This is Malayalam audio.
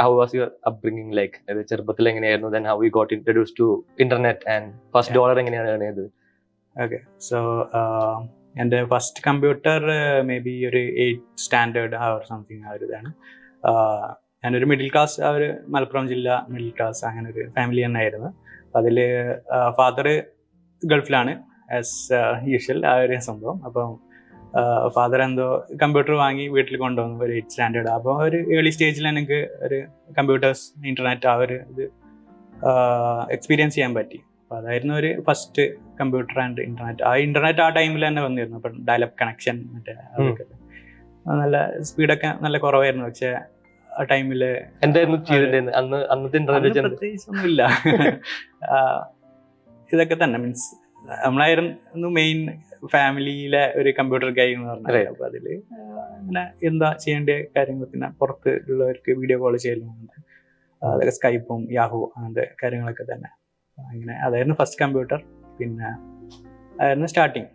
how was your upbringing like? ചെറുപ്പത്തിൽ എങ്ങനെയായിരുന്നു? Then how you got introduced to internet and first dollar എങ്ങനെയാണ് earn ചെയ്തത്? ഓക്കെ, സോ എൻ്റെ ഫസ്റ്റ് കമ്പ്യൂട്ടർ മേ ബി ഒരു 8th സ്റ്റാൻഡേർഡ് ആ ഒരു സംതിങ് ആ ഒരു ഇതാണ്. ഞാനൊരു മിഡിൽ ക്ലാസ്, ആ ഒരു മലപ്പുറം ജില്ല മിഡിൽ ക്ലാസ് അങ്ങനെ ഒരു ഫാമിലി തന്നെ ആയിരുന്നു. അതിൽ ഫാദർ ഗൾഫിലാണ് ആസ് യൂഷ്വൽ ആ ഒരു സംഭവം. അപ്പം ഫാദർ എന്തോ കമ്പ്യൂട്ടർ വാങ്ങി വീട്ടിൽ കൊണ്ടുവന്നു ഒരു 8th സ്റ്റാൻഡേർഡ്. അപ്പോൾ ഒരു ഏർലി സ്റ്റേജിൽ എനിക്ക് ഒരു കമ്പ്യൂട്ടേഴ്സ്, ഇൻ്റർനെറ്റ് ആ ഒരു ഇത് എക്സ്പീരിയൻസ് ചെയ്യാൻ പറ്റി. അപ്പോൾ അതായിരുന്നു ഒരു ഫസ്റ്റ് കമ്പ്യൂട്ടർ ആൻഡ് ഇൻ്റർനെറ്റ്. ആ ഇൻ്റർനെറ്റ് ആ ടൈമിൽ തന്നെ വന്നിരുന്നു. അപ്പം ഡയലപ്പ് കണക്ഷൻ മറ്റേ അതൊക്കെ നല്ല സ്പീഡൊക്കെ നല്ല കുറവായിരുന്നു. പക്ഷേ ആ ടൈമിൽ എന്തായിരുന്നു ചെയ്തിട്ടുണ്ടായിരുന്നത് അന്നത്തെ ഇന്റർനെറ്റ്? പ്രത്യേകിച്ചൊന്നുമില്ല. ഇതൊക്കെ തന്നെ മീൻസ് നമ്മളായിരുന്നു മെയിൻ ഫാമിലിയിലെ ഒരു കമ്പ്യൂട്ടർ ഗൈ എന്ന് പറഞ്ഞാൽ. അപ്പോൾ അതിൽ അങ്ങനെ എന്താ ചെയ്യേണ്ട കാര്യങ്ങൾ, പിന്നെ പുറത്ത് ഉള്ളവർക്ക് വീഡിയോ കോൾ ചെയ്യലുണ്ട്, അതൊക്കെ സ്കൈപ്പും യാഹു അങ്ങനത്തെ കാര്യങ്ങളൊക്കെ തന്നെ. അങ്ങനെ അതായിരുന്നു ഫസ്റ്റ് കമ്പ്യൂട്ടർ. പിന്നെ അതായിരുന്നു സ്റ്റാർട്ടിങ്.